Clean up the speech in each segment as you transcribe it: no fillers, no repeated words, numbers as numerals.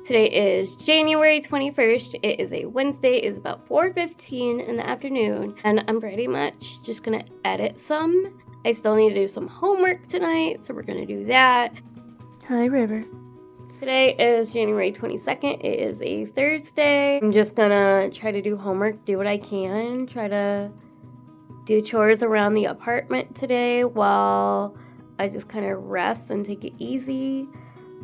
Today is January 21st. It is a Wednesday. It's about 4:15 in the afternoon, and I'm pretty much just gonna edit some. I still need to do some homework tonight, so we're gonna do that. Hi, River. Today is January 22nd. It is a Thursday. I'm just gonna try to do homework, do what I can, try to do chores around the apartment today while I just kind of rest and take it easy.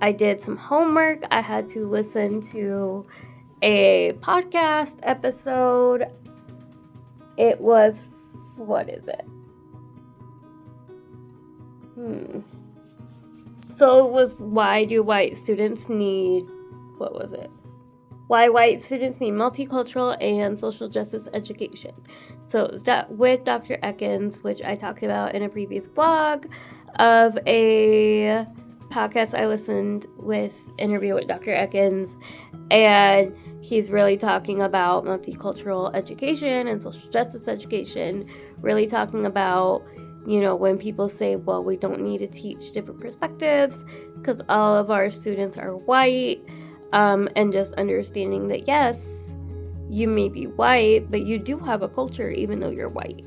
I did some homework. I had to listen to a podcast episode. It was, what is it? So it was, why white students need multicultural and social justice education. So it was with Dr. Ekins, which I talked about in a previous blog of a podcast I listened with, interview with Dr. Ekins, and he's really talking about multicultural education and social justice education, really talking about, when people say, well, we don't need to teach different perspectives because all of our students are white, and just understanding that, yes, you may be white, but you do have a culture even though you're white.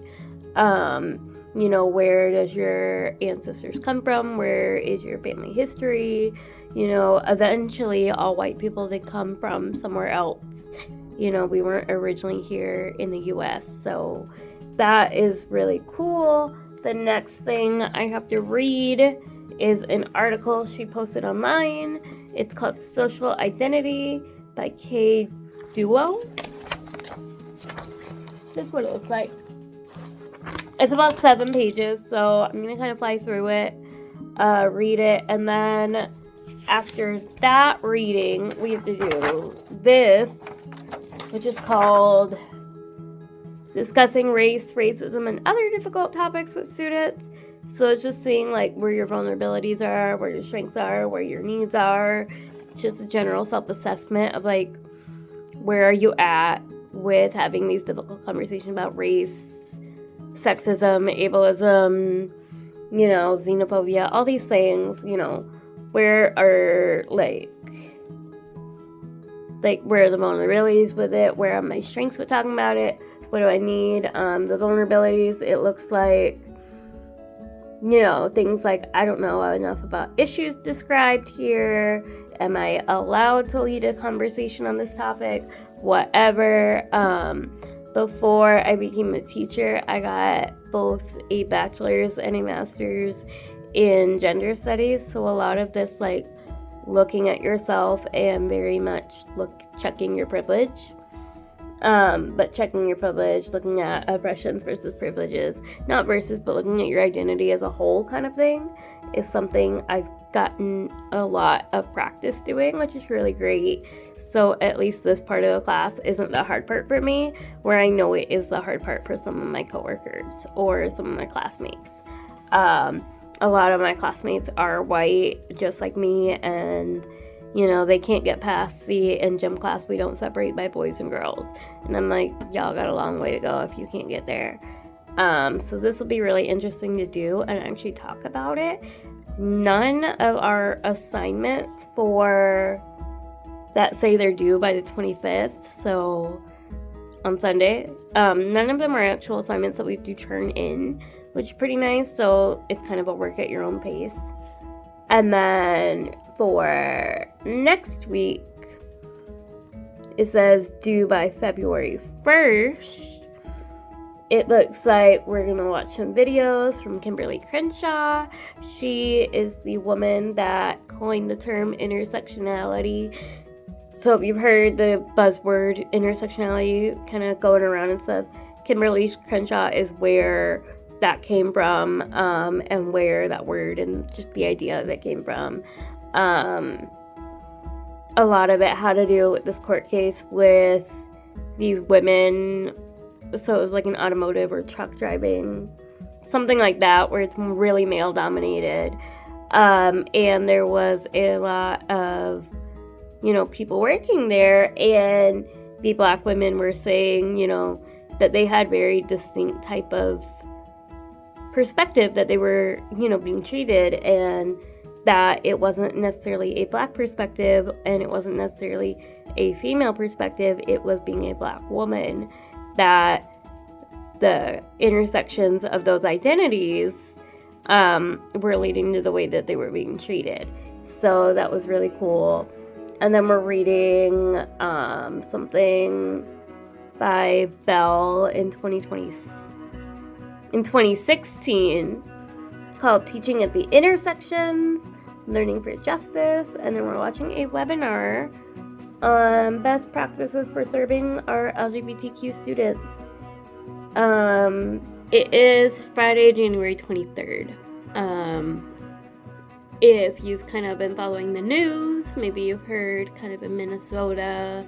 Where does your ancestors come from? Where is your family history? Eventually all white people did come from somewhere else. We weren't originally here in the US. So that is really cool. The next thing I have to read is an article she posted online. It's called Social Identity by Kay Duo. This is what it looks like. It's about 7 pages, so I'm going to kind of fly through it, read it, and then after that reading, we have to do this, which is called Discussing Race, Racism, and Other Difficult Topics with Students. So it's just seeing where your vulnerabilities are, where your strengths are, where your needs are. It's just a general self-assessment of where are you at with having these difficult conversations about race, sexism, ableism, xenophobia, all these things, where are where are the vulnerabilities with it, where are my strengths with talking about it, what do I need, the vulnerabilities, it looks like, things like, I don't know enough about issues described here, am I allowed to lead a conversation on this topic, whatever. Before I became a teacher, I got both a bachelor's and a master's in gender studies. So a lot of this, looking at yourself and very much checking your privilege. But checking your privilege, looking at oppressions versus privileges, not versus, but looking at your identity as a whole kind of thing is something I've gotten a lot of practice doing, which is really great. So at least this part of the class isn't the hard part for me, where I know it is the hard part for some of my coworkers or some of my classmates. A lot of my classmates are white, just like me, and, they can't get past in gym class, we don't separate by boys and girls. And I'm like, y'all got a long way to go if you can't get there. So this will be really interesting to do and actually talk about it. None of our assignments that say they're due by the 25th, so on Sunday. None of them are actual assignments that we do turn in, which is pretty nice, so it's kind of a work at your own pace. And then for next week, it says due by February 1st. It looks like we're going to watch some videos from Kimberly Crenshaw. She is the woman that coined the term intersectionality. So if you've heard the buzzword intersectionality kind of going around and stuff, Kimberly Crenshaw is where that came from, and where that word and just the idea of it came from. A lot of it had to do with this court case with these women. So it was like an automotive or truck driving, something like that, where it's really male dominated. And there was a lot of people working there, and the black women were saying, that they had very distinct type of perspective that they were, being treated, and that it wasn't necessarily a Black perspective and it wasn't necessarily a female perspective, it was being a Black woman, that the intersections of those identities were leading to the way that they were being treated. So that was really cool. And then we're reading something by Bell in 2016 called Teaching at the Intersections, Learning for Justice. And then we're watching a webinar on best practices for serving our LGBTQ students. It is Friday, January 23rd. If you've kind of been following the news, maybe you've heard kind of in Minnesota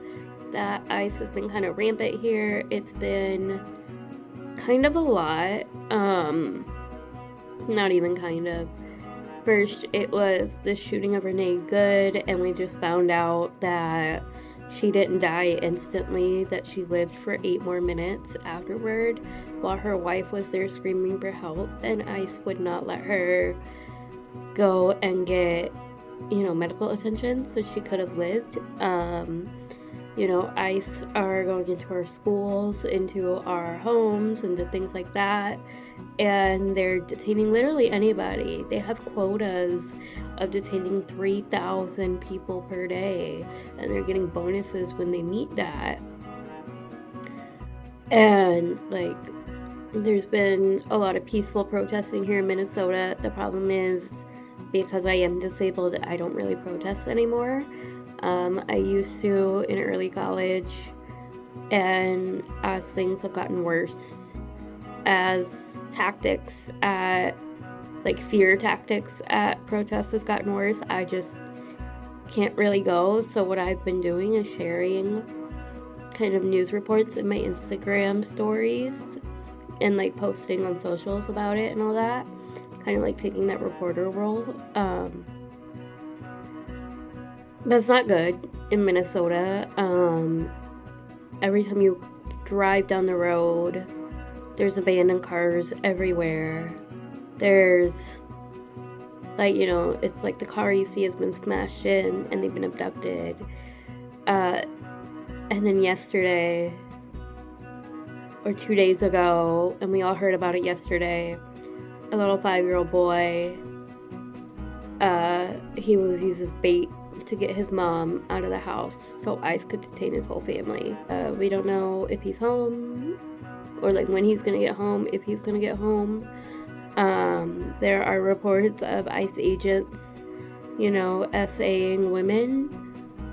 that ICE has been kind of rampant here. It's been kind of a lot. Not even kind of. First, it was the shooting of Renee Good, and we just found out that she didn't die instantly, that she lived for 8 more minutes afterward while her wife was there screaming for help, and ICE would not let her go and get, medical attention so she could have lived. ICE are going into our schools, into our homes, into things like that, and they're detaining literally anybody. They have quotas of detaining 3,000 people per day, and they're getting bonuses when they meet that. And there's been a lot of peaceful protesting here in Minnesota. The problem is, because I am disabled, I don't really protest anymore. I used to in early college, and as things have gotten worse, as tactics at fear tactics at protests have gotten worse, I just can't really go. So what I've been doing is sharing kind of news reports in my Instagram stories and posting on socials about it and all that, kind of taking that reporter role. But it's not good in Minnesota. Every time you drive down the road, there's abandoned cars everywhere. There's it's like the car you see has been smashed in and they've been abducted. And then yesterday, or 2 days ago, and we all heard about it yesterday, a little 5-year-old boy, he was used as bait to get his mom out of the house so ICE could detain his whole family. We don't know if he's home or when he's gonna get home, if he's gonna get home. There are reports of ICE agents, essaying women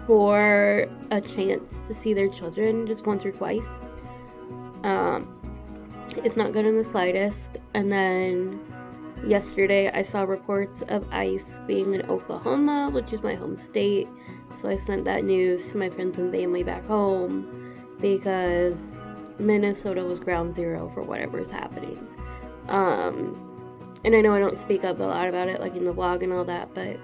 for a chance to see their children just once or twice. It's not good in the slightest. And then yesterday I saw reports of ICE being in Oklahoma, which is my home state. So I sent that news to my friends and family back home because Minnesota was ground zero for whatever's happening. And I know I don't speak up a lot about it in the vlog and all that, but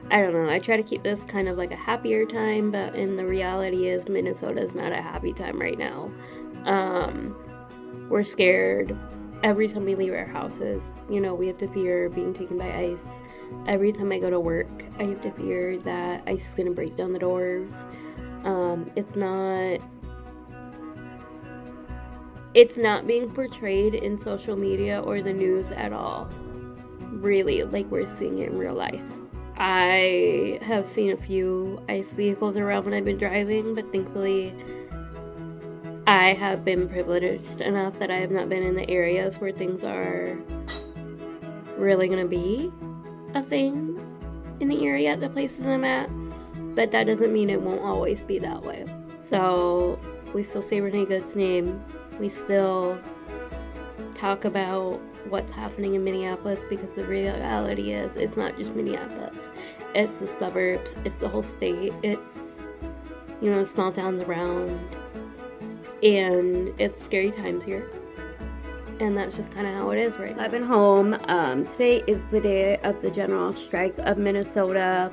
I don't know. I try to keep this kind of a happier time, but in the reality is Minnesota is not a happy time right now. We're scared every time we leave our houses. We have to fear being taken by ICE. Every time I go to work, I have to fear that ICE is going to break down the doors. It's not being portrayed in social media or the news at all, really, we're seeing it in real life. I have seen a few ICE vehicles around when I've been driving, but thankfully I have been privileged enough that I have not been in the areas where things are really going to be a thing in the area, the places I'm at, but that doesn't mean it won't always be that way. So we still say Renee Good's name. We still talk about what's happening in Minneapolis, because the reality is it's not just Minneapolis. It's the suburbs, it's the whole state, it's, small towns around, and it's scary times here. And that's just kind of how it is right now. I've been home. Today is the day of the general strike of Minnesota.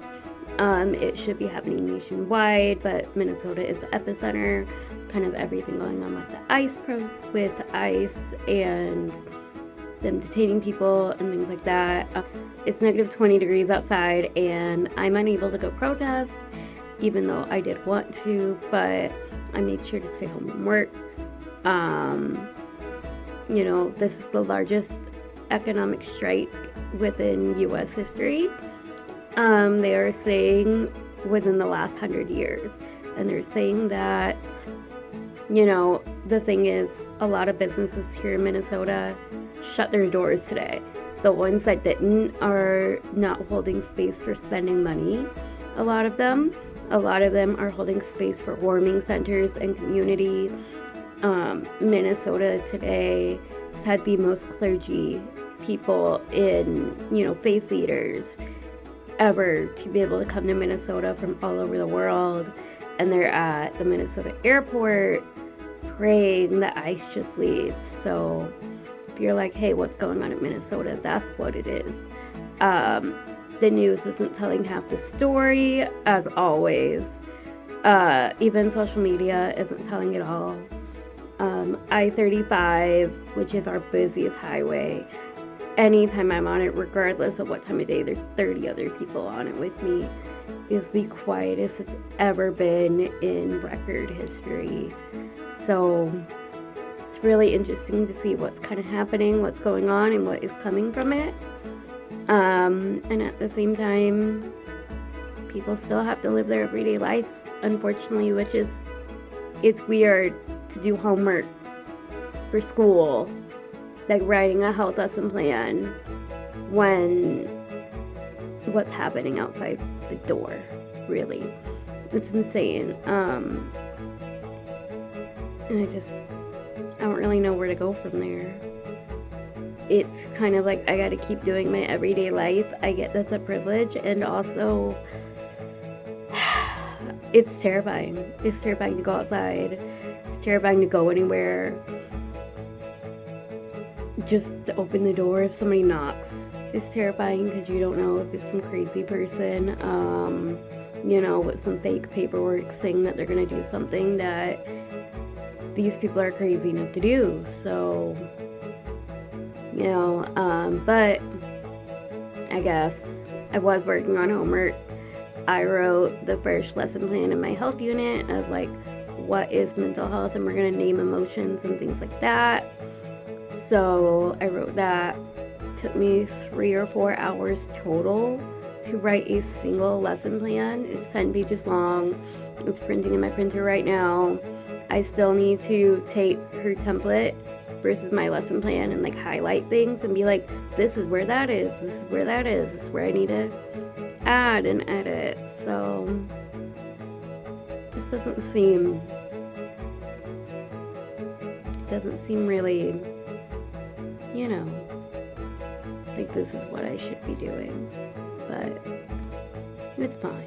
It should be happening nationwide, but Minnesota is the epicenter. Kind of everything going on with the ICE and them detaining people and things like that. It's negative 20 degrees outside, and I'm unable to go protest, even though I did want to, but I made sure to stay home and work. This is the largest economic strike within U.S. history. They are saying within the last 100 years. And they're saying that, the thing is, a lot of businesses here in Minnesota shut their doors today. The ones that didn't are not holding space for spending money. A lot of them are holding space for warming centers and community. Minnesota today has had the most clergy people in, faith leaders ever to be able to come to Minnesota from all over the world. And they're at the Minnesota airport praying that ICE just leaves. So if you're like, hey, what's going on in Minnesota? That's what it is. The news isn't telling half the story, as always. Even social media isn't telling it all. I-35, which is our busiest highway, anytime I'm on it, regardless of what time of day, there's 30 other people on it with me, is the quietest it's ever been in record history. So it's really interesting to see what's kind of happening, what's going on, and what is coming from it. And at the same time, people still have to live their everyday lives, unfortunately, it's weird to do homework for school, like writing a health lesson plan, when what's happening outside the door, really. It's insane. And I don't really know where to go from there. It's kind of like I gotta keep doing my everyday life. I get that's a privilege, and also it's terrifying. It's terrifying to go outside. It's terrifying to go anywhere. Just to open the door if somebody knocks. It's terrifying because you don't know if it's some crazy person, with some fake paperwork saying that they're gonna do something that these people are crazy enough to do. So, but I guess I was working on homework. I wrote the first lesson plan in my health unit of like, what is mental health, and we're gonna name emotions and things like that. So I wrote that. It took me 3 or 4 hours total to write a single lesson plan. It's 10 pages long. It's printing in my printer right now. I still need to take her template versus my lesson plan and like highlight things and be like, this is where that is, this is where that is, this is where I need to add and edit. So it just doesn't seem really, like this is what I should be doing, but it's fine.